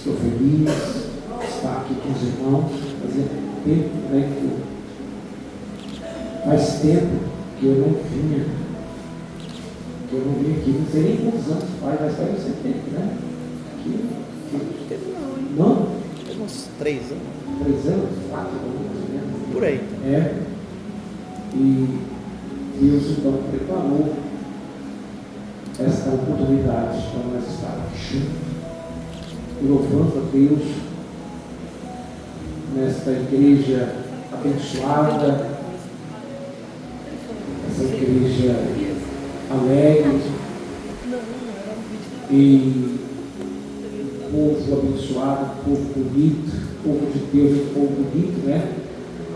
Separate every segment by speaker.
Speaker 1: Estou feliz de estar aqui com os irmãos. Fazia tempo, né, faz tempo que eu não vinha. Que eu não vim aqui. Não sei nem quantos anos faz, mas faz esse tempo, né? Aqui. Não?
Speaker 2: Teve uns 3 anos.
Speaker 1: 3 anos? 4 anos, né?
Speaker 2: Por aí.
Speaker 1: É. E Deus então preparou esta oportunidade para nós estar aqui juntos, louvando a Deus nesta igreja abençoada, essa igreja alegre e povo abençoado, povo bonito, povo de Deus, é um povo bonito, né?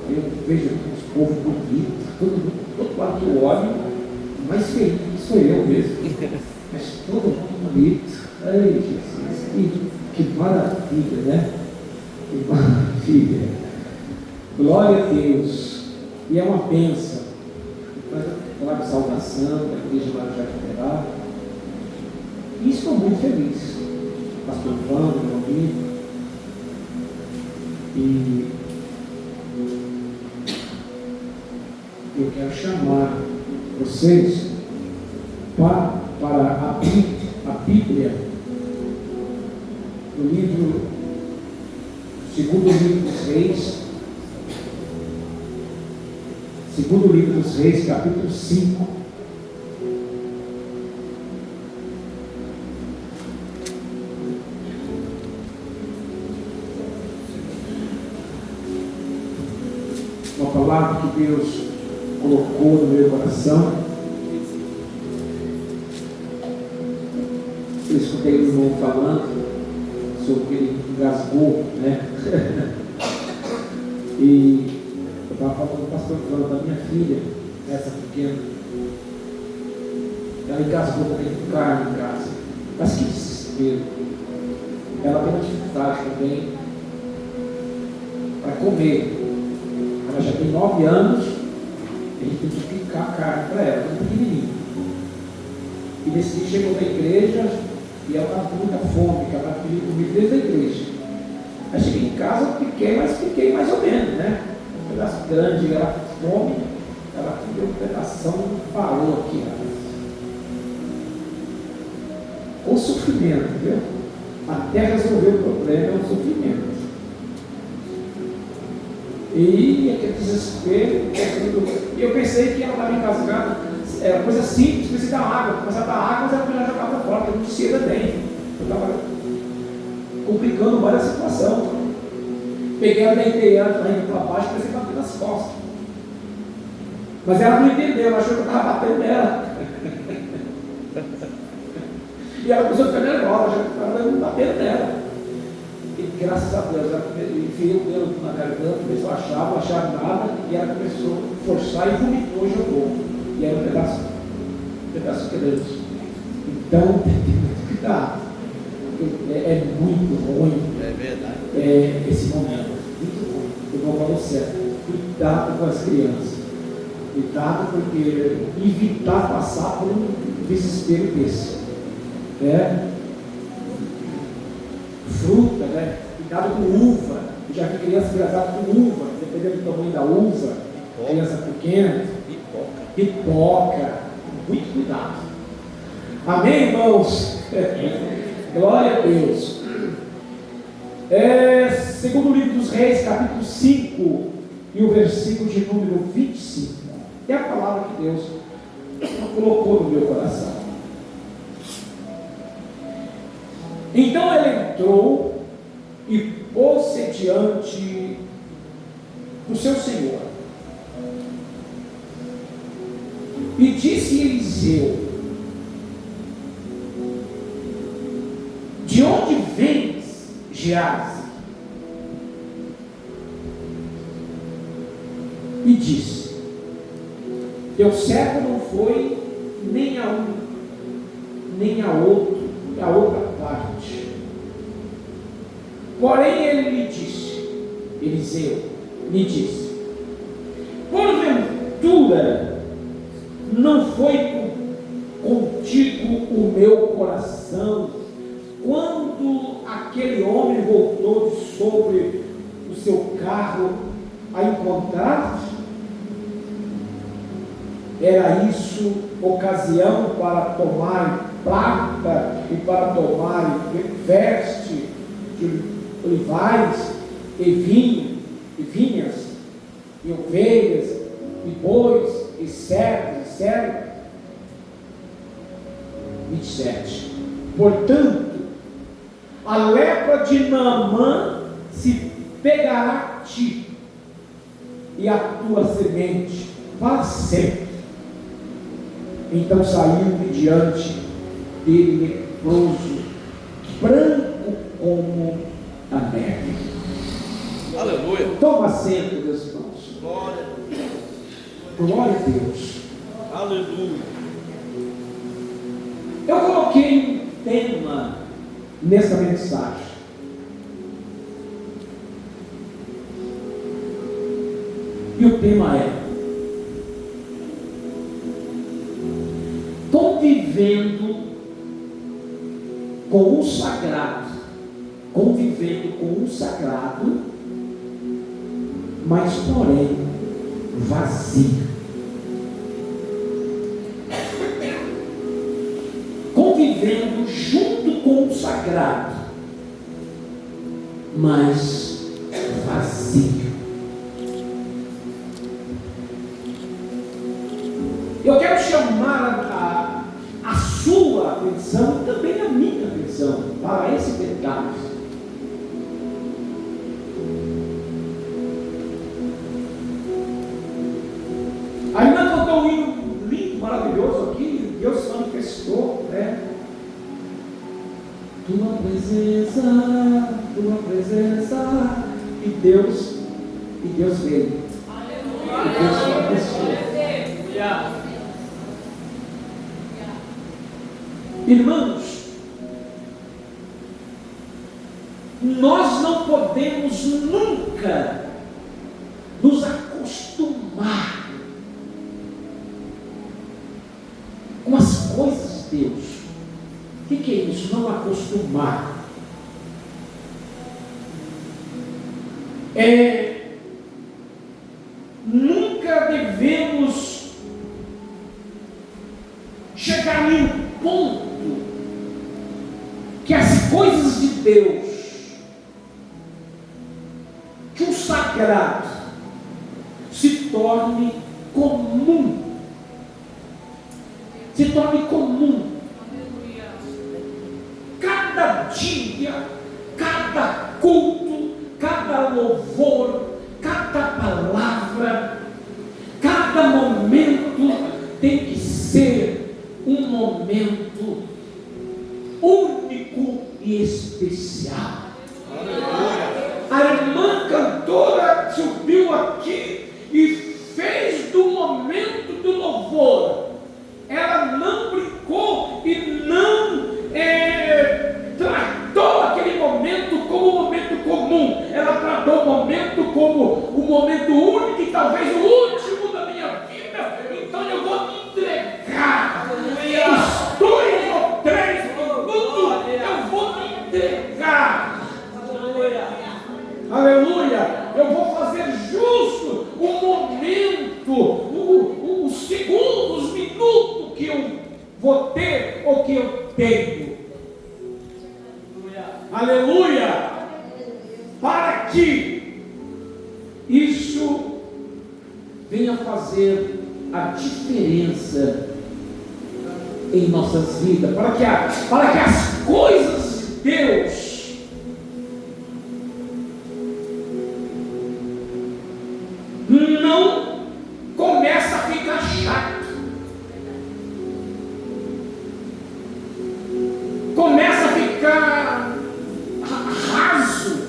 Speaker 1: Eu vejo aqui uns povos bonitos, todo lado que eu olho, o mais feliz sou eu mesmo, mas todo mundo bonito. Ai, Jesus, que maravilha, né? Que maravilha. Glória a Deus. E é uma bênção. Falar de salvação da igreja lá de Jacaré. E estou muito feliz. Pastor Wanda, meu amigo. E eu quero chamar vocês para abrir a Bíblia no livro, segundo livro dos Reis, segundo livro dos Reis, capítulo 5. Uma palavra que Deus colocou no meu coração. Eu escutei o irmão falando sobre que ele engasgou, né? E eu estava falando com o pastor falando da minha filha, essa pequena. Ela engasgou também com carne em casa. Mas que desespero. Ela tem uma dificuldade também para comer. Ela já tem 9 anos, a gente tem que picar a carne para ela, muito pequenininha. E nesse dia chegou na igreja e ela estava com muita fome, porque ela estava pedindo comida desde a igreja. Aí cheguei em casa, piquei mais ou menos, né? Um pedaço grande, ela com fome, ela comeu um pedação e parou aqui. O sofrimento, viu? Até resolver o problema é o sofrimento. E aquele desespero, e eu pensei que ela estava engasgada, era coisa simples, precisa dar água, começar a dar água, mas ela já jogava fora, porque não precisa bem. Eu estava complicando mais a situação. Peguei ela, deitei ela indo para baixo, pensei que ela nas costas. Mas ela não entendeu, ela achou que eu estava batendo nela. E ela começou a ficar nervosa, achou que eu estava batendo nela. E graças a Deus, ela enfiou o dedo na garganta, começou a achar, não achava nada, e ela começou a forçar e vomitou e jogou. E era um pedaço grande. Então, tem que ter muito cuidado. É muito ruim.
Speaker 2: É verdade.
Speaker 1: Esse momento. Muito ruim. Eu vou falar certo. Cuidado com as crianças. Cuidado porque evitar passar por um desespero desse. Fruta, né? Cuidado com uva. Eu já vi criança engraçada com uva, dependendo do tamanho da uva. Criança pequena. Pipoca. Muito cuidado. Amém, irmãos? Glória a Deus. Segundo livro dos Reis, capítulo 5, e o versículo de número 25. É a palavra que Deus colocou no meu coração. Então ele entrou e pôs-se diante do seu senhor. E disse Eliseu: de onde vens, Geazi? E disse: teu servo não foi nem a um, nem a outro, e a outra parte. Porém ele lhe disse, Eliseu lhe disse: porventura não foi contigo o meu coração quando aquele homem sobre o seu carro a encontrar-te? Era isso ocasião para tomar prata e para tomar veste de olivais e vinho, e vinhas, e ovelhas, e bois, e servos, e servas? 27. Portanto, a lepra de Naamã se pegará a ti e a tua semente para sempre. Então saiu de diante dele leproso, branco como a neve.
Speaker 2: Aleluia.
Speaker 1: Toma assento, meus irmãos.
Speaker 2: Glória a Deus.
Speaker 1: Glória a Deus.
Speaker 2: Aleluia.
Speaker 1: Eu coloquei um tema nessa mensagem. E o tema é: convivendo com o sagrado. Convivendo com o sagrado, mas porém vazio. Convivendo junto com o sagrado, mas vazio. Eu quero chamar a sua atenção, também a minha atenção, para esse detalhe. A irmã cantou um hino lindo, maravilhoso aqui. Deus se manifestou, né? Tua presença, e Deus veio. E Deus se manifestou. Irmãos, nós não podemos nunca nos acostumar com as coisas de Deus. O que é isso? Não acostumar. Nunca devemos chegar em um ponto que as coisas de Deus, que o sagrado se torne comum. Se torne comum. Cada dia, cada culto, cada louvor, cada palavra, cada momento tem que ser um momento único e especial. A irmã cantora subiu aqui e fez do momento do louvor. Ela não brincou e não tratou aquele momento como um momento comum. Ela tratou o momento como o momento único e talvez o último da minha vida. Então eu vou me entregar. Os 2 ou 3 minutos eu vou me entregar. Aleluia. Eu vou fazer justo o momento, os segundos, os minutos que eu vou ter ou que eu tenho. Aleluia. Para que isso venha fazer a diferença em nossas vidas, para que as coisas de Deus não comece a ficar chato, começa a ficar raso,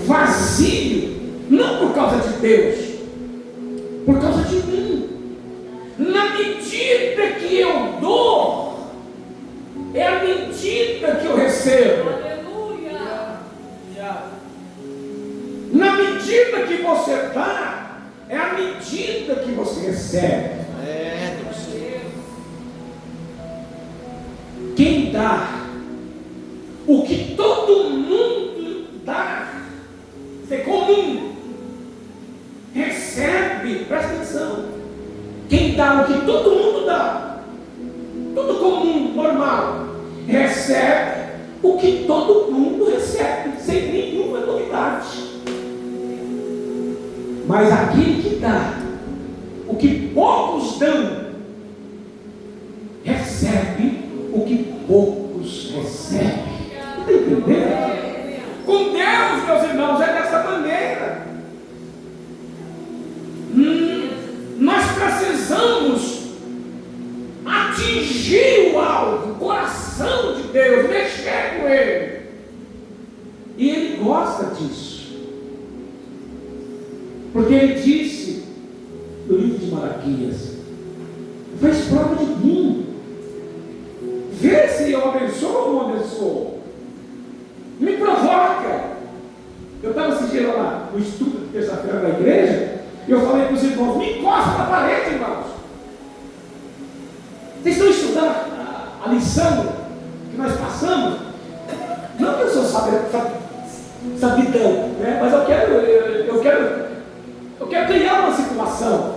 Speaker 1: vazio, não por causa de Deus, por causa de mim. Na medida que eu dou, é a medida que eu recebo. Na medida que você dá, é a medida que você recebe. Quem dá o que todo mundo dá. Isso é comum. Recebe, presta atenção. Quem dá o que todo mundo dá, tudo comum, normal, recebe o que todo mundo recebe, sem nenhuma novidade. Mas aquele que dá o que poucos dão, recebe o que poucos recebem. Está entendendo? Com Deus, meus irmãos, é dessa maneira. Nós precisamos atingir o alvo, o coração de Deus, mexer com Ele. E Ele gosta disso. Porque Ele disse no livro de Malaquias: faz prova de mim, vê se eu abençoo ou não abençoo, me provoca. Eu estava assistindo lá no estudo de terça-feira da igreja, e eu falei para os irmãos: me encosta na parede, irmãos. Vocês estão estudando a lição que nós passamos? Não que eu sou sabidão, né? Mas eu quero criar uma situação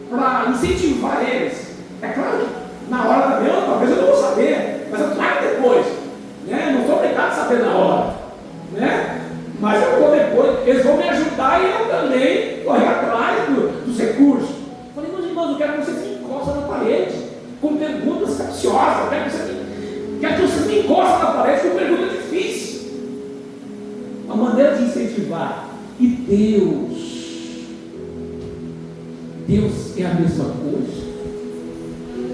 Speaker 1: para incentivar eles. É claro que na hora da minha, talvez eu não vou saber, mas eu trago depois, né? Não sou obrigado a saber na hora, né? Mas eu vou depois, eles vão me ajudar e eu também correr atrás dos recursos. Eu falei: meus irmãos, eu quero que vocês me encostem na parede com perguntas capciosas. Eu quero que vocês me encostem na parede com perguntas difíceis. Uma maneira de incentivar. E Deus é a mesma coisa.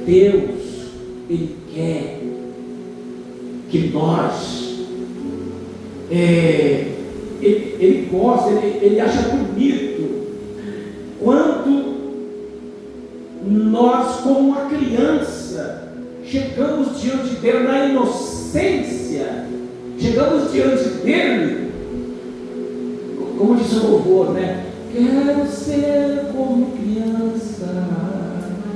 Speaker 1: Deus, Ele quer que nós, Ele gosta, ele acha bonito quando nós, como uma criança, chegamos diante dele na inocência, chegamos diante dele, como diz o louvor, né? Quero ser como criança,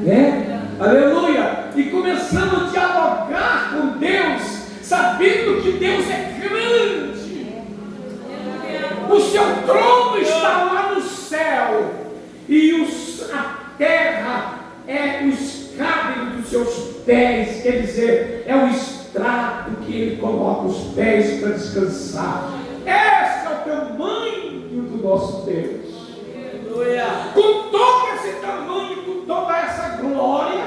Speaker 1: né? Aleluia! E começamos a dialogar com Deus, sabendo que Deus é grande. O seu trono está lá no céu, e a terra é o escabelo dos seus pés, quer dizer, é o estrado que Ele coloca os pés para descansar. Esse é o tamanho do nosso Deus. Com todo esse tamanho, com toda essa glória,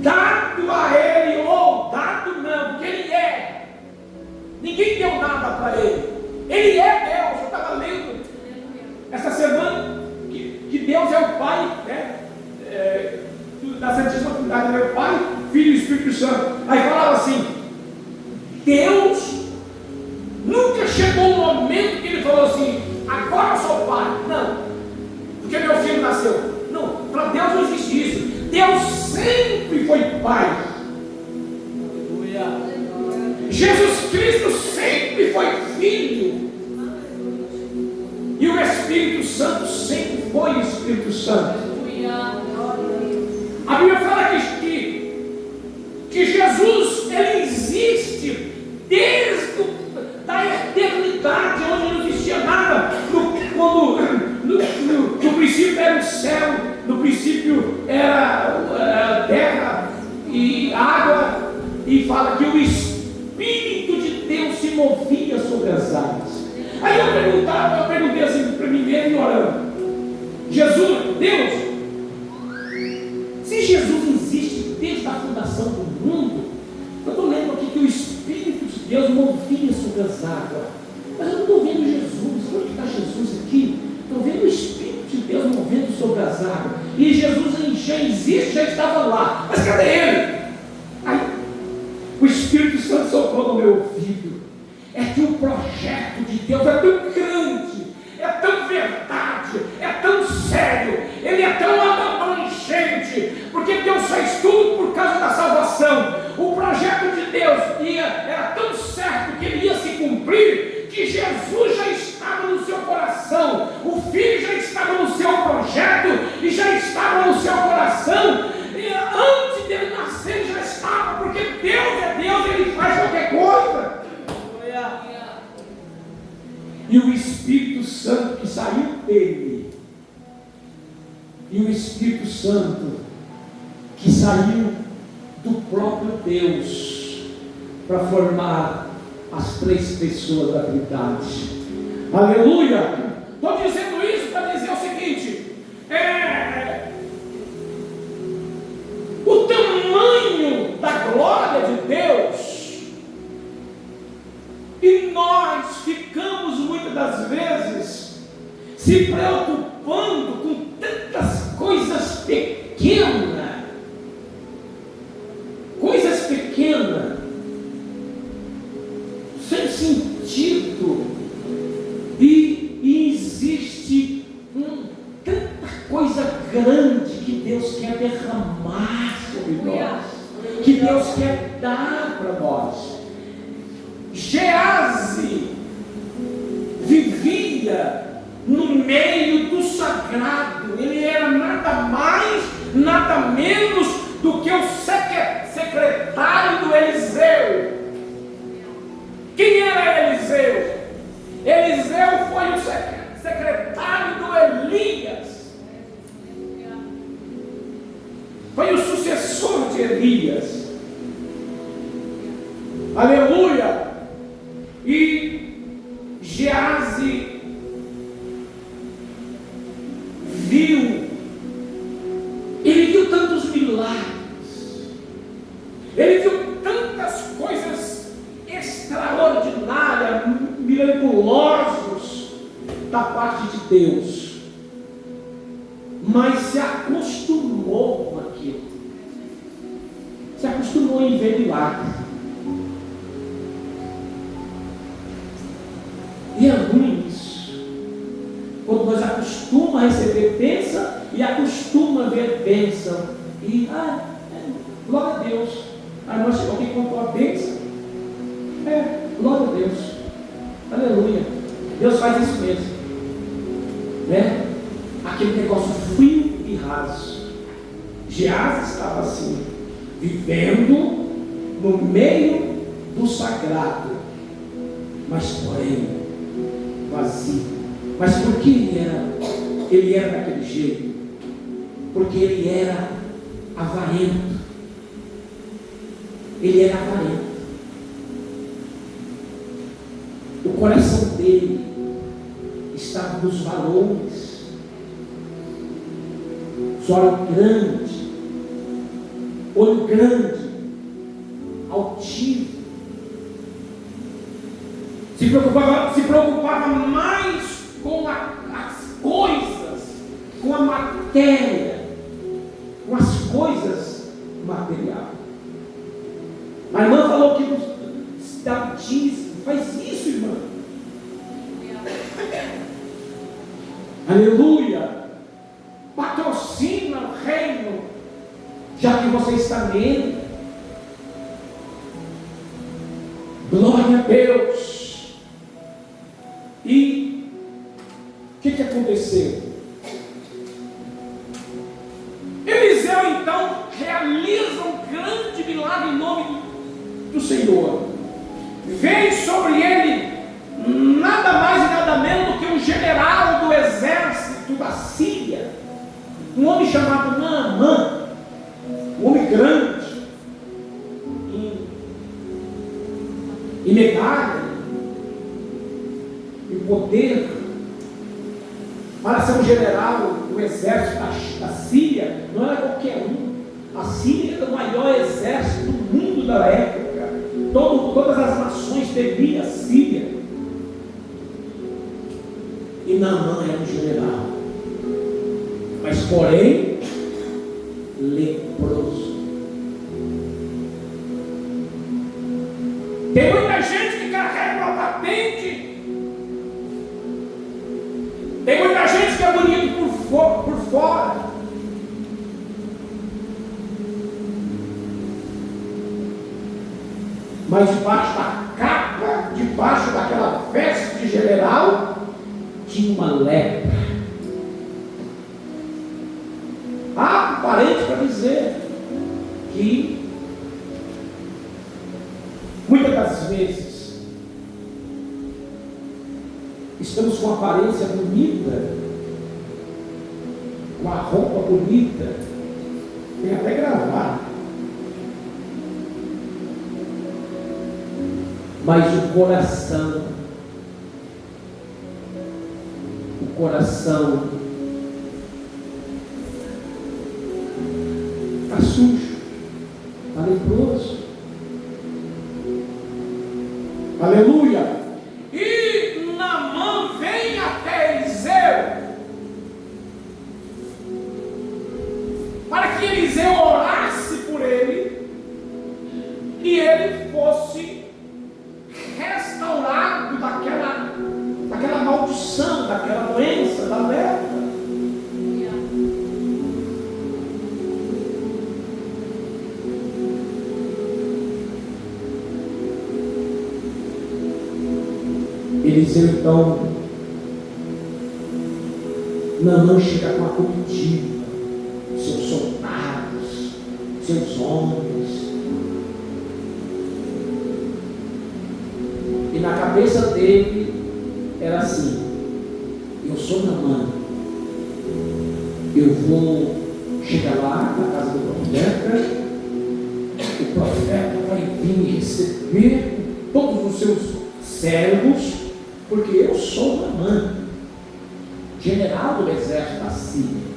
Speaker 1: dado a Ele, ou dado não, porque Ele é. Ninguém deu nada para Ele. Ele é Deus. Eu estava lendo essa semana que Deus é o Pai, né? Da Santíssima Trindade, é o Pai, Filho e Espírito Santo. Aí falava assim: Deus nunca chegou um momento que Ele falou assim: agora eu sou Pai. Não, porque meu filho nasceu. Não, para Deus não existe isso. Deus sempre foi Pai. Jesus Cristo sempre foi Filho. E o Espírito Santo sempre foi Espírito Santo. A Bíblia fala que Jesus, Ele existe desde a eternidade, onde não existia nada. No princípio era o céu, no princípio era terra e água, e fala que o Espírito de Deus se movia sobre as águas. Aí eu perguntei assim para mim mesmo, orando: Jesus, Deus, se Jesus existe desde a fundação do mundo, eu estou lendo aqui que o Espírito de Deus movia sobre as águas, mas eu não estou vendo Jesus. Onde está Jesus aqui? Estou vendo o Espírito de Deus movendo sobre as águas, e Jesus já existe, já estava lá, mas cadê Ele? Aí o Espírito Santo soprou no meu ouvido: é que o projeto de Deus é tão grande, é tão verdade, é tão sério, ele é tão abrangente, porque Deus fez tudo por causa da salvação. O projeto de Deus era tão certo que ele ia se cumprir, que Jesus já estava no seu coração, o Filho já estava no seu projeto e já estava no seu coração, e antes dele nascer já estava, porque Deus é Deus, Ele faz qualquer coisa. E o Espírito Santo que saiu dele, e o Espírito Santo que saiu do próprio Deus para formar as três pessoas da Trindade. Aleluia! Estou dizendo isso para dizer o seguinte: o tamanho da glória de Deus, e nós ficamos muitas das vezes se preocupando com tantas coisas pequenas, sem sentido, e existe tanta coisa grande que Deus quer derramar sobre nós, que Deus quer dar para nós. Geazi vivia no meio do sagrado. Ele era nada mais, nada menos do que o secretário do Eliseu. Quem era Eliseu? Eliseu foi o secretário do Elias. Foi o sucessor de Elias. Aleluia! E Geazi viu tantos milagres, ele viu tantas coisas extraordinárias, miraculosos da parte de Deus, mas se acostumou com aquilo, se acostumou em ver milagres. E é ruim isso, quando nós acostumamos a receber bênção e acostumamos a ver bênção, e glória a Deus. Aí nós chegamos aqui e contou a bênção, glória a Deus, aleluia. Deus faz isso mesmo, né? Aquele negócio frio e raso. Geazi estava assim, vivendo no meio do sagrado, mas porém vazio. Mas por que ele era daquele jeito? Porque ele era avarento. Ele era avarento. O coração dele estava nos valores. Olho grande, altivo. Se preocupava mais com as coisas, com a matéria, com as coisas materiais. A irmã falou que dá dízimo. Faz isso, irmã. Aleluia. Patrocina o reino, já que você está nele. Glória a Deus. E o que aconteceu? Eliseu então realiza um grande milagre em nome do Senhor. Veio sobre ele nada mais e nada menos do que um general do exército da Síria, um homem chamado Naamã, um homem grande em medalha, em poder, para ser um general do exército da Síria. Não era qualquer um. A Síria era o maior exército do mundo da época. Todas as nações temiam a Síria. E Naamã era um general, mas porém leproso. Tem muita gente que carrega uma patente. Tem muita gente que é bonito por fora, mas debaixo da capa, debaixo daquela veste de general, tinha uma lepra. Há parente para dizer que Muitas das vezes estamos com aparência bonita, com a roupa bonita, tem até gravado, mas o coração está sujo, está leproso. Aleluia! E Naamã vem até Eliseu para que Eliseu orasse por ele e ele fosse restaurado daquela maldição, daquela doença, da lepra. Eliseu então, Naamã chega com a comitiva, seus soldados, seus homens, e na cabeça dele era assim: eu sou Naamã, eu vou chegar lá na casa do profeta vai vir receber todos os seus servos, porque eu sou Naamã, general do exército da Síria.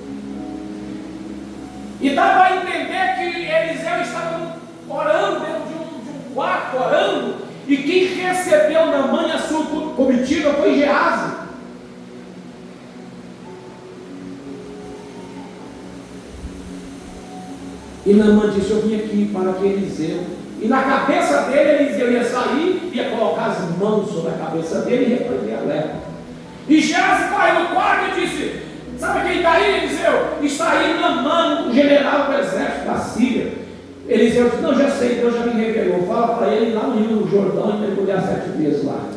Speaker 1: E dá para entender que Eliseu estava orando dentro de um quarto, orando, e quem recebeu Naamã e a sua comitiva foi Geazi. E Naamã disse: eu vim aqui para que Eliseu, e na cabeça dele Eliseu ia sair, ia colocar as mãos sobre a cabeça dele e repreender a lepra. E Geazi vai no quarto e disse: sabe quem está aí, Eliseu? Está aí Naamã, o general do exército da Síria. Eliseu disse: não, já sei, Deus já me revelou. Fala para ele lá no Rio Jordão e mergulhar 7 vezes lá.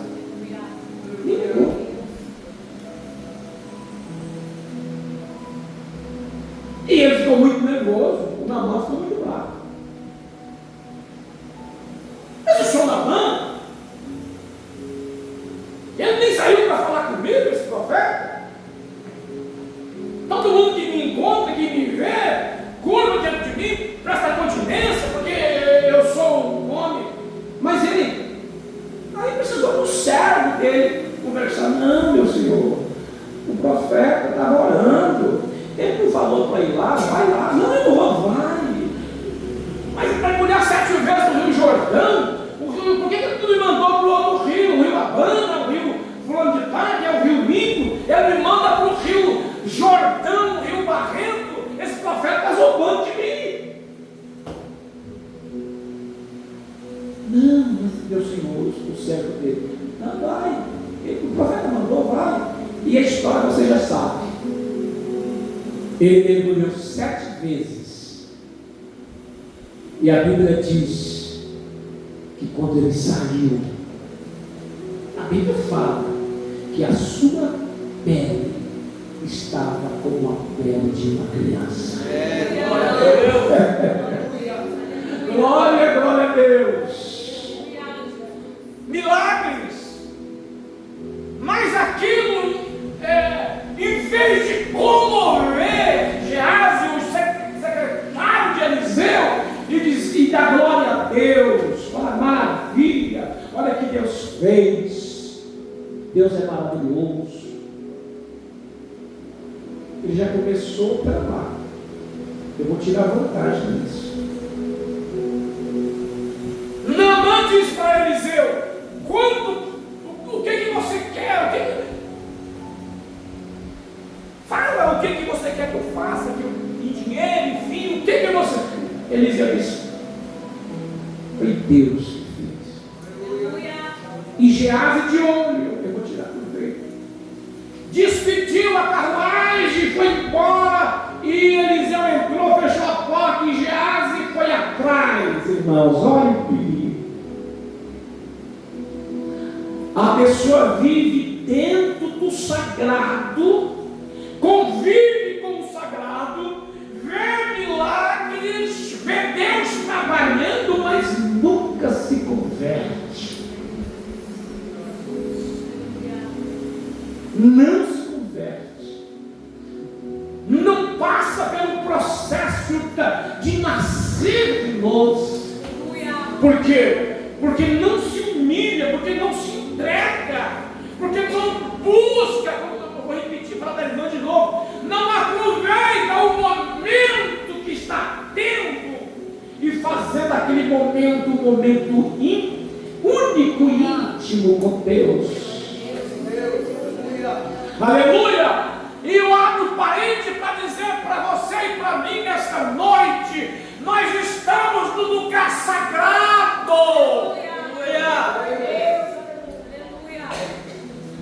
Speaker 1: E ele ficou muito nervoso. O Naamã ficou muito bravo. Mas eu sou Naamã? Ele nem saiu para falar comigo, esse profeta. Todo mundo que me encontra, que me vê, curva diante de mim, presta continência, porque eu sou um homem. Mas ele, aí precisou do servo dele conversar. Não, meu senhor, o profeta estava orando. Ele não falou para ir lá, vai lá. Não, eu não vou, vai. Mas para mergulhar 7 vezes no Rio Jordão, por que tu me mandou para o outro rio? O Rio Abana, o Rio Fulano de Tal, que é o Rio Limpo. Ele me manda para o Rio Jordão, o Rio Barrento. Esse profeta está zombando de mim. Não, mas meu senhor, o servo dele, não, vai. O profeta mandou, vai. E a história você já sabe. Ele mergulhou 7 vezes. E a Bíblia diz que quando ele saiu, a Bíblia fala que a sua pele estava como a pele de uma criança.
Speaker 2: Glória a Deus.
Speaker 1: Glória, glória a Deus. Milagres. Mas aquilo, em vez de comover Geazi, o secretário de Eliseu, e dar glória a Deus, fala maravilha, olha que Deus fez, Deus é maravilhoso. Ele já começou a tramar. Eu vou tirar vantagem nisso. Naamã disse para Eliseu: o que você quer? Fala o que você quer que eu faça, em dinheiro, enfim, o que você quer? Eliseu disse: foi Deus que fez. E Geazi de olho, eu vou tirar tudo bem. Despediu a carruagem, foi embora, e Eliseu entrou, fechou a porta, e Geazi foi atrás. Irmãos, olha o perigo. A pessoa vive dentro do sagrado, convive com o sagrado, vê milagres, vê Deus trabalhando, mas nunca se converte. não se converte, não passa pelo processo de nascer de novo. Por quê? Porque não se humilha, porque não se entrega, porque não busca, eu vou repetir para a irmã de novo, não aproveita o momento que está tendo e fazendo aquele momento um momento único e íntimo com Deus. Aleluia! E eu abro parede para dizer para você e para mim nesta noite: nós estamos no lugar sagrado.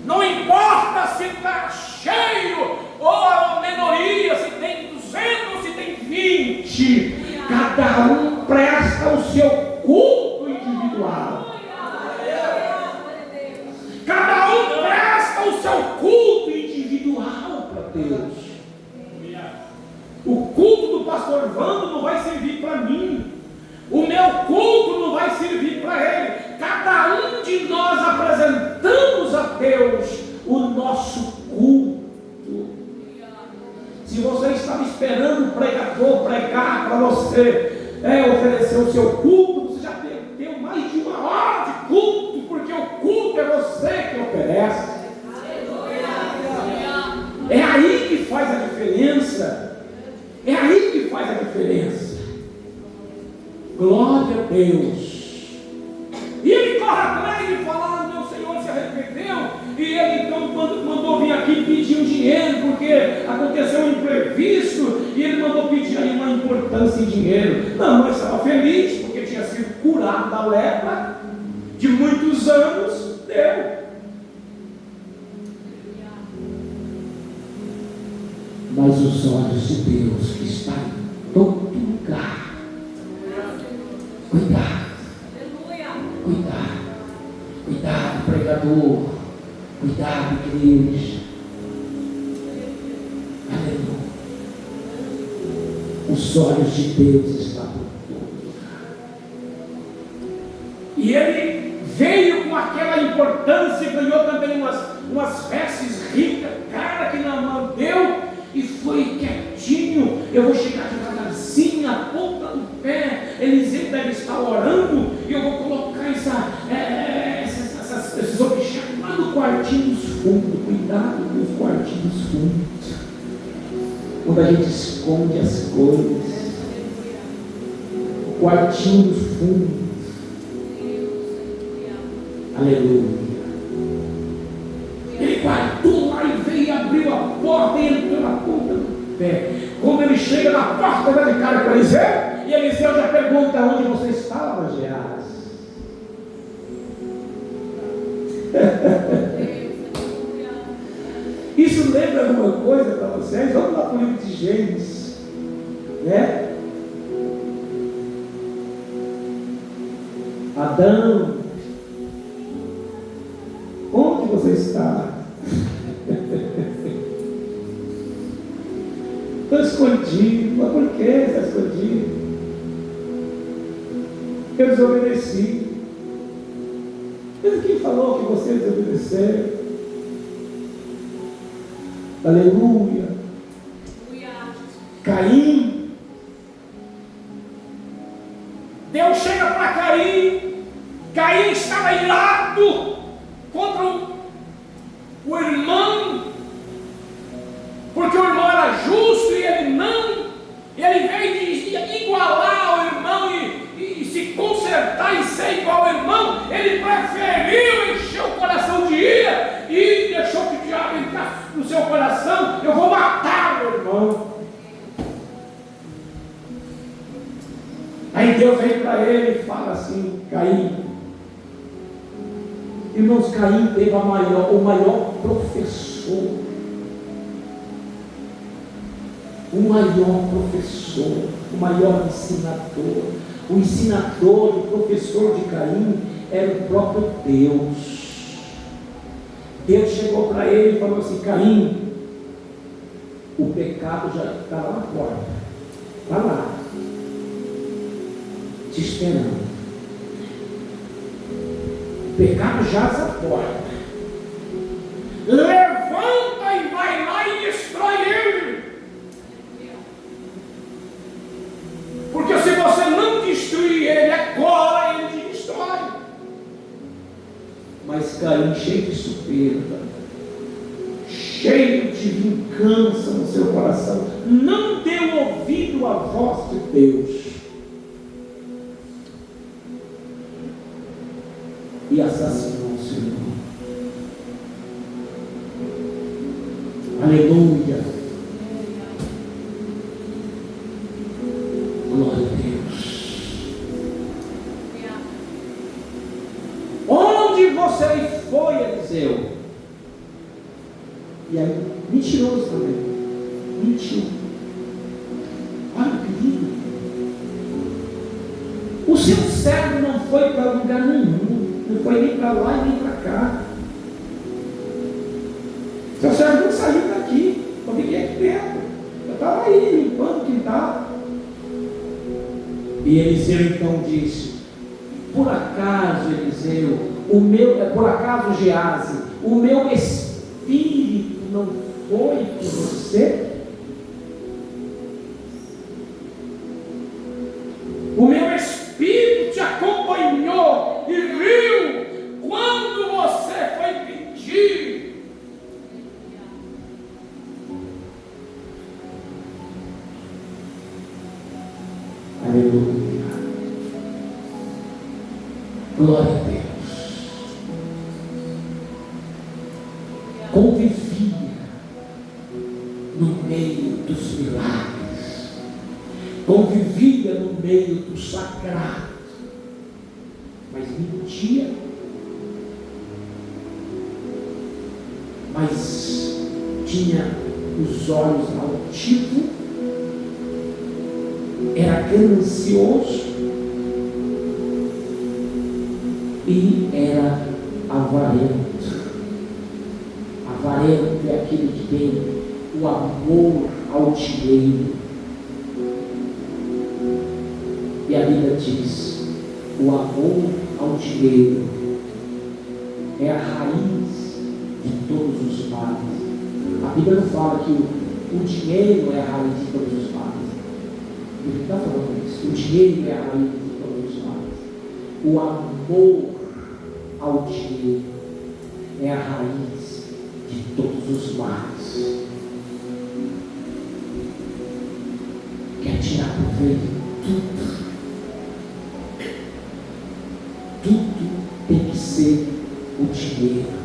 Speaker 1: Não importa se está cheio ou a minoria, se tem 200 ou se tem 20, cada um presta o seu culto individual. Cada um presta o seu culto individual para Deus. O culto do pastor Vando não vai servir para mim. O meu culto não vai servir para ele. Cada um de nós apresentamos a Deus o nosso culto. Se você estava esperando o pregador pregar para você oferecer o seu culto, você já perdeu mais de 1 hora de culto, porque o culto é você que oferece. É aí que faz a diferença. É aí que faz a diferença. Glória a Deus. E ele corre atrás e fala: meu Senhor se arrependeu. E ele então mandou vir aqui pedir um dinheiro, porque aconteceu um imprevisto. E ele mandou pedir aí uma importância em dinheiro. Não, mas estava feliz, porque tinha sido curado da lepra de muitos anos. Deu. Mas os olhos de Deus que está em todo lugar. Cuidado. Cuidado, pregador. Cuidado, igreja. Aleluia. Os olhos de Deus estão em todo lugar. E ele veio com aquela importância, ganhou também umas vestes ricas, cara que Naamã deu. E foi quietinho. Eu vou chegar devagarzinho, a ponta do pé. Eliseu deve estar orando. E eu vou colocar esses objetos lá no quartinho dos fundos. Cuidado com os quartinhos fundos, quando a gente esconde as coisas. O quartinho dos fundos. Aleluia. Ele guardou lá e veio e abriu a porta e entrou na ponta do pé. Quando ele chega na porta, dá de cara com Eliseu, e Eliseu já pergunta: onde você estava, Geás? Isso lembra alguma coisa para vocês? Vamos lá para o livro de Gênesis, né? Adão, onde você está? Estou escondido. Mas por que está escondido? Eu desobedeci. Mas quem falou que você desobedeceu? Aleluia. Caim. Deus chega para Caim. Caim estava irado contra o irmão, porque o irmão era justo e ele não. Ele veio de igualar o irmão e se consertar e ser igual ao irmão. Ele preferiu encher o coração de ira e deixou que o diabo entrasse no seu coração: eu vou matar o irmão. Aí Deus vem para ele e fala assim: Caim. Irmãos, Caim teve o maior professor. O maior professor, o maior ensinador. O ensinador, o professor de Caim era o próprio Deus. Deus chegou para ele e falou assim: Caim, o pecado já está lá na porta. Está lá, te esperando. O pecado jaz à porta. Levanta Caim, cheio de soberba, cheio de vingança no seu coração, não deu ouvido à voz de Deus e assassinou o seu irmão. Aleluia. Glória a Deus. Onde você foi, Eliseu? E aí, mentiroso também. Mentiu. Olha que lindo. O seu servo não foi para lugar nenhum. Não foi nem para lá e nem para cá. Seu servo não saiu daqui. Eu fiquei aqui dentro. Eu estava aí, limpando o quintal. E Eliseu então disse: por acaso, Eliseu, por acaso, Geazi, o meu espírito não foi com você? O meu espírito te acompanhou e viu quando você foi pedir. Aleluia. Glória a Deus. Convivia no meio dos milagres, convivia no meio do sagrado, mas mentia, mas tinha os olhos altivos, era ganancioso e era avarento. Avarento é aquele que tem o amor ao dinheiro. E a Bíblia diz: o amor ao dinheiro é a raiz de todos os males. A Bíblia não fala que o dinheiro é a raiz de todos os males. Ele está falando isso. O dinheiro é a raiz de todos os males. O amor ao dinheiro é a raiz de todos os males. Quer tirar proveito de tudo. Tudo tem que ser o dinheiro.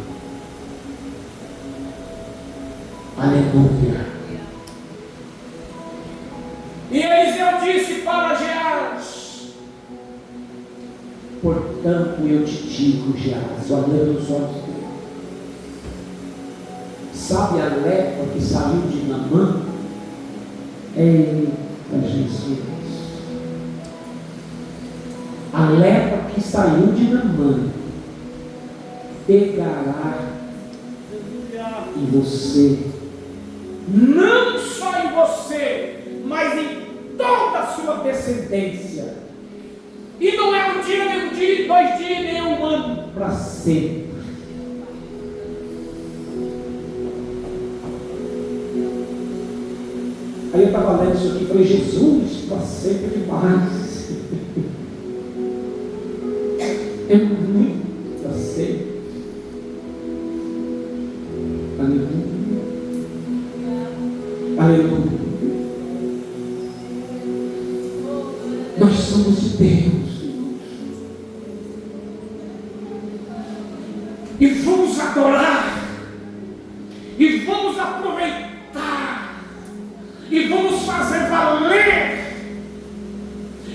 Speaker 1: Aleluia. E Eliseu disse para Geazi: portanto eu te digo, Geazi, olhando nos olhos dele, sabe a lepra que saiu de Naamã? Eita Jesus! A lepra que saiu de Naamã pegará em você, não só em você, mas em toda a sua descendência. E não é um dia, nem um dia, 2 dias, nem um ano, para sempre. Aí eu estava lendo isso aqui e falei: Jesus, para sempre demais. É muito para sempre. Aleluia. Aleluia. Nós somos de Deus. E vamos adorar. E vamos aproveitar. E vamos fazer valer.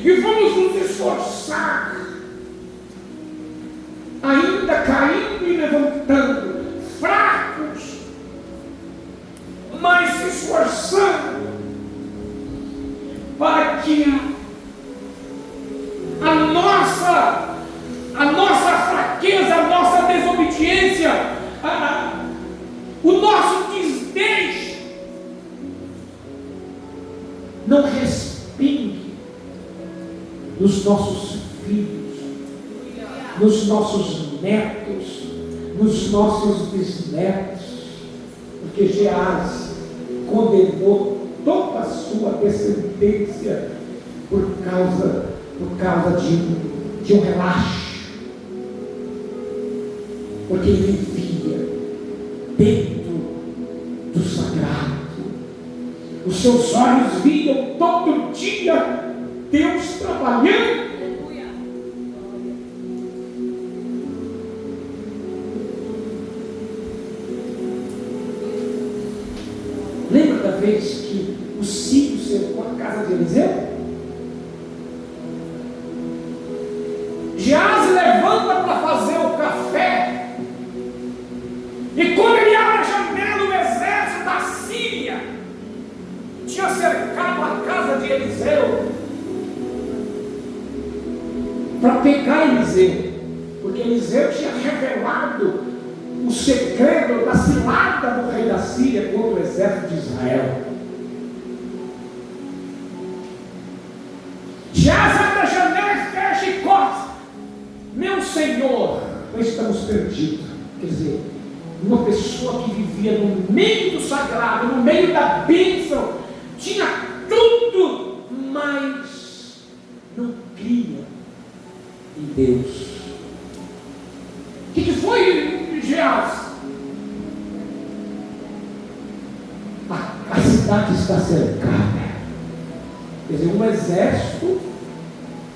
Speaker 1: E vamos nos esforçar. Ainda caindo e levantando. Fracos. Mas se esforçando. Para que a nossa fraqueza, a nossa desobediência, o nosso desdém não respingue nos nossos filhos, nos nossos netos, nos nossos bisnetos, porque Geazi condenou toda a sua descendência por causa de um relaxo. porque ele vivia dentro do sagrado. Os seus olhos viam todo dia Deus trabalhando. Lembra da vez que o Sírio cercou a casa de Eliseu? Geazi levanta para fazer o café, e quando ele abre a janela, o exército da Síria tinha cercado a casa de Eliseu para pegar Eliseu, porque Eliseu tinha revelado o segredo da cilada do rei da Síria contra o exército de Israel. Geazi abre a janela e fecha e corta. Meu Senhor, nós estamos perdidos. Quer dizer, uma pessoa que vivia no meio do sagrado, no meio da bênção, tinha tudo, mas não cria em Deus. O que foi, Geazi? A cidade está cercada. Quer dizer, um exército,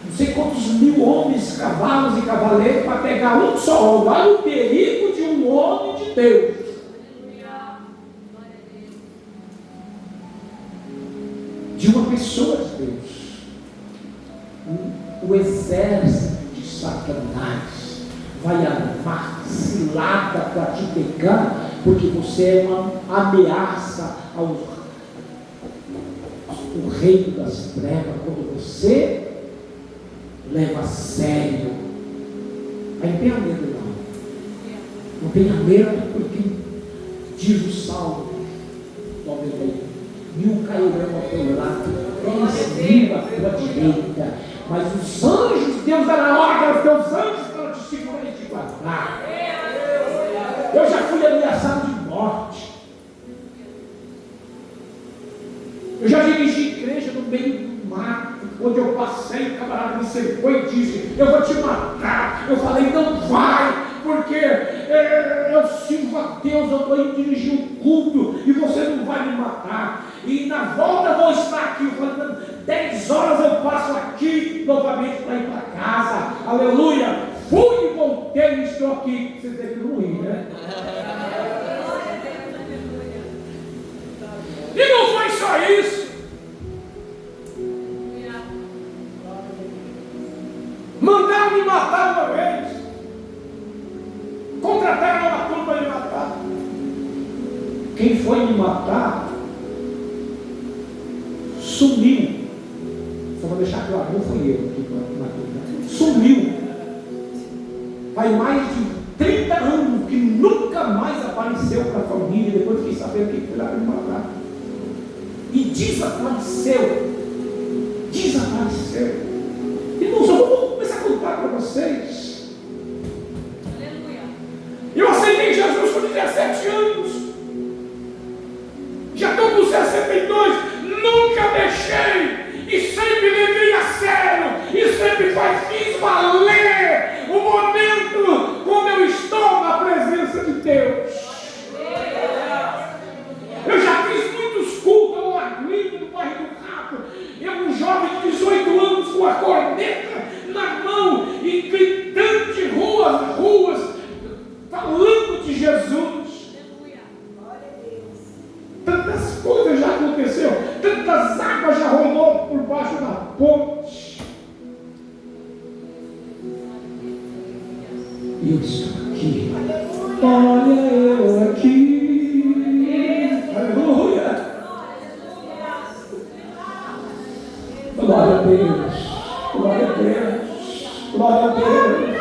Speaker 1: não sei quantos mil homens, cavalos e cavaleiros, para pegar um só homem. Olha o perigo de um homem de Deus. De uma pessoa de Deus. O exército de Satanás vai armar cilada para te pegar, porque você é uma ameaça ao reino das trevas, quando você leva a sério. Aí não tenha medo, não tenha medo, porque diz o Salmo 91: 1000 cairão ao teu lado, 10.000 à tua direita, mas os anjos, Deus dará ordem aos teus anjos para te segurar e te guardar. Eu já fui ameaçado de morte. Eu já dirigi igreja no meio do mato, onde eu passei, o camarada me cercou e disse: eu vou te matar. Eu falei: não vai, porque eu sirvo a Deus, eu estou indo dirigir um culto e você não vai me matar. E na volta eu vou estar aqui. Eu falei: 10 horas eu passo aqui novamente para ir para casa. Aleluia. Fui e voltei e estou aqui. Você teve que não ir, né? E não foi só isso. Mandaram me matar uma vez. Contrataram uma turma para me matar. Quem foi me matar sumiu. Só vou deixar claro, não fui eu que matou. Sumiu. Faz mais de 30 anos que nunca mais apareceu para a família. Depois fiquei sabendo que foi lá para me matar. E desapareceu. Desapareceu. Irmãos, eu vou começar a contar para vocês. Aleluia. Eu aceitei Jesus com 17 anos. Já estou com 62. Nunca deixei. E sempre levei a sério. E sempre fiz valer o momento quando eu estou na presença de Deus. Eu já fiz muitos cultos ao ar livre no bairro do Rato. Eu, um jovem de 18 anos com a corneta na mão e gritando de ruas, falando de Jesus. Tantas coisas já aconteceram, tantas águas já rolou por baixo da ponte. E eu estou aqui. Olha eu aqui. Aleluia. Glória a Deus. Glória a Deus. Glória a Deus.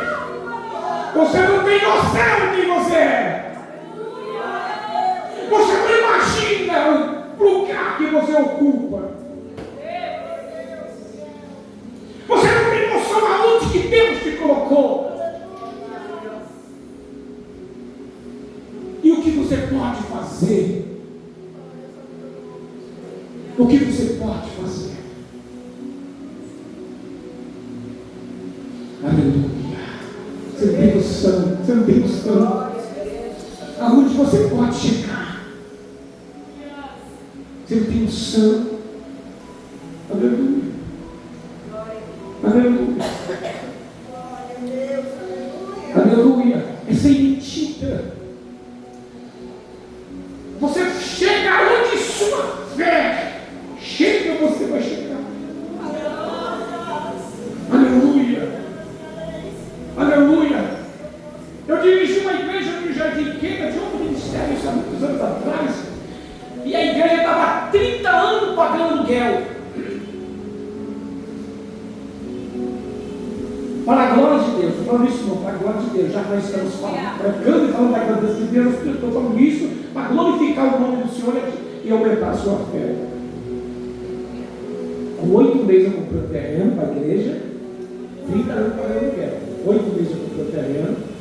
Speaker 1: Você não tem noção de quem você é. Você não imagina o lugar que você ocupa. Você não tem noção aonde que Deus te colocou. E o que você pode fazer? O que você pode fazer? Aleluia. Espírito Santo. Você não tem noção aonde você pode chegar. Você não tem noção. Aleluia. Aleluia. Aleluia. É sem mentira. Você chega onde sua fé chega, você vai chegar. Aleluia. Aleluia. Eu dirigi uma igreja no Jardim Queda de outro ministério, isso há muitos anos atrás. E a igreja estava há 30 anos pagando aluguel. Para a glória de Deus, não falando isso não, para a glória de Deus, já que nós estamos pregando e falando da glória de Deus, eu estou falando isso para glorificar o nome do Senhor e aumentar a sua fé. Com 8 meses eu comprei um terreno para a igreja, 30 anos pagando aluguel. 8 meses eu comprei um terreno,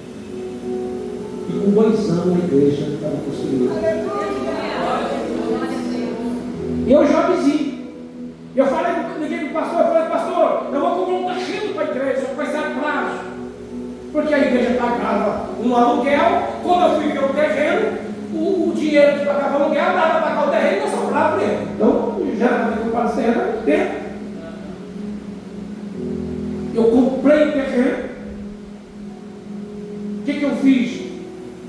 Speaker 1: e com 2 anos a igreja estava construída. E eu já avisei. Eu falei, liguei para o pastor, eu falei, pastor, eu vou comprar um terreno para a igreja, vai ser a prazo. Porque a igreja pagava um aluguel, quando eu fui ver o terreno, o dinheiro que pagava o aluguel dava para pagar o terreno e não sobrava para ele. Então, já era para comprar esse terreno há muito tempo. Eu comprei o terreno. O que eu fiz?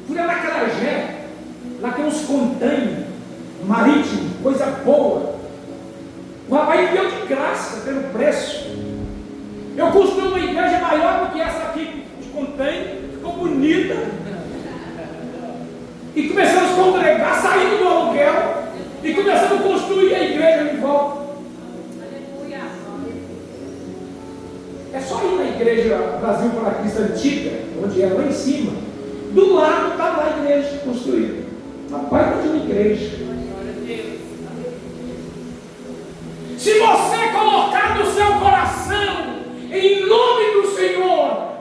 Speaker 1: Fui lá na Carajé, lá tem uns containers marítimos, coisa boa. O rapaz me deu de graça pelo preço. Eu construí uma igreja maior do que essa aqui de container, ficou bonita. E começamos a congregar, saindo do aluguel e começamos a construir a igreja de volta. É só ir na igreja Brasil para Cristo antiga, onde é lá em cima. Do lado está lá a igreja construída. Uma baita de uma igreja. Se você colocar no seu coração, em nome do Senhor,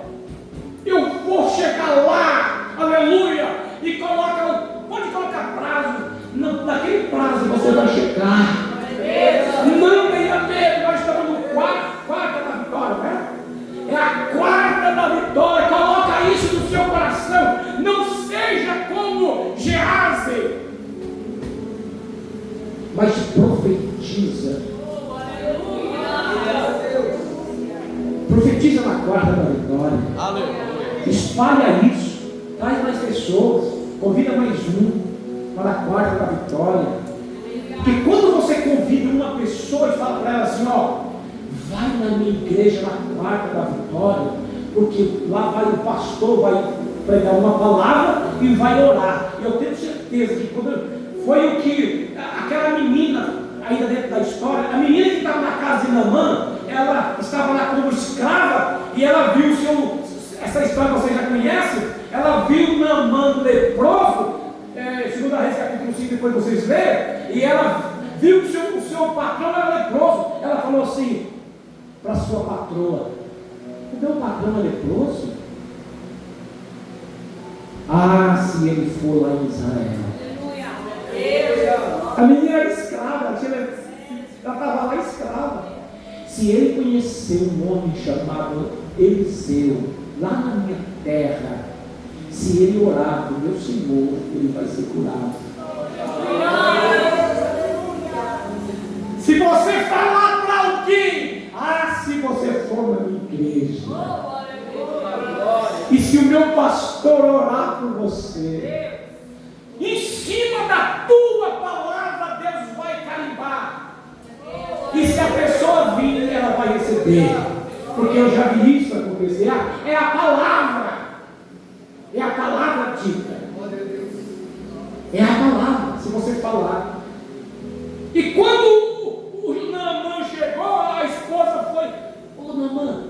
Speaker 1: eu vou chegar lá, aleluia, e pode colocar prazo, naquele prazo você vai chegar. Não tenha medo, nós estamos no quarta da vitória, né? É a quarta da vitória. Coloca isso no seu coração. Não seja como Geazi, mas profetiza. Profetiza na quarta da vitória. Espalha isso. Traz mais pessoas. Convida mais um para a quarta da vitória. Porque quando você convida uma pessoa e fala para ela assim, ó, vai na minha igreja na quarta da vitória, porque lá vai o pastor, vai pregar uma palavra e vai orar. Eu tenho certeza que quando foi o que aquela menina, ainda dentro da história, a menina que estava na casa de Naamã, ela estava lá como escrava e ela viu o seu, essa história vocês já conhecem, ela viu Naamã leproso, segundo a Reis capítulo 5, depois vocês lerem, e ela viu que o seu patrão era leproso. Ela falou assim para sua patroa: o meu patrão é leproso? Ah, se ele for lá em Israel. A menina era escrava, ela estava lá escrava. Se ele conhecer um homem chamado Eliseu, lá na minha terra, se ele orar do meu Senhor, ele vai ser curado. Se você falar para alguém, se você for na minha igreja, e se o meu pastor orar por você, em cima da tua palavra, Deus vai carimbar. E se a pessoa vir, ela vai receber. Porque eu já vi isso acontecer. É a palavra. É a palavra dita. É a palavra, se você falar. E quando o Naamã chegou, a esposa foi: ô Naamã,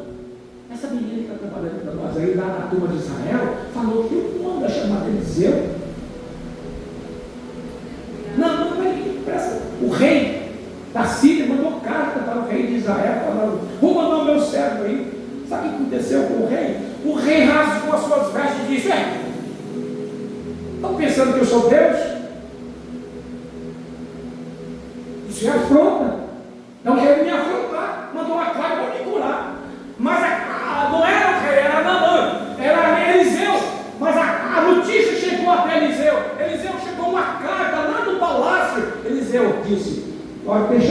Speaker 1: essa menina que está trabalhando para nós aí, lá na turma de Israel, falou que o manda chamar Eliseu. Naamã, o rei da Síria mandou carta para o rei de Israel, falando: vou mandar o meu servo aí. Sabe o que aconteceu com o rei? O rei rasgou as suas vestes e disse: estão pensando que eu sou Deus? Isso é afronta. Não quero me afrontar. Mandou uma carta para me curar. Mas não era o rei, era Naamã, era Eliseu.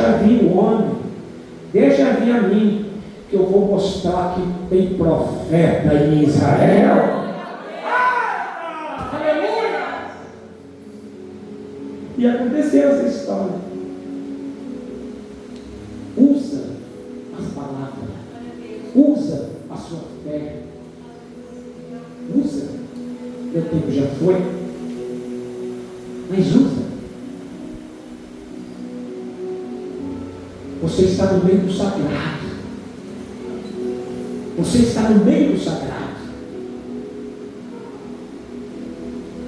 Speaker 1: deixa vir o homem, deixa vir a mim, que eu vou mostrar que tem profeta em Israel. Aleluia! E aconteceu essa história. Usa as palavras, usa a sua fé, usa. Meu tempo já foi, mas usa. Você está no meio do sagrado. Você está no meio do sagrado.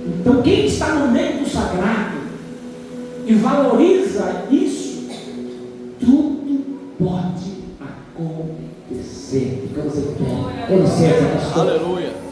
Speaker 1: Então, quem está no meio do sagrado e valoriza isso, tudo pode acontecer. Ficamos em pé. Com licença, pastor.
Speaker 2: Aleluia.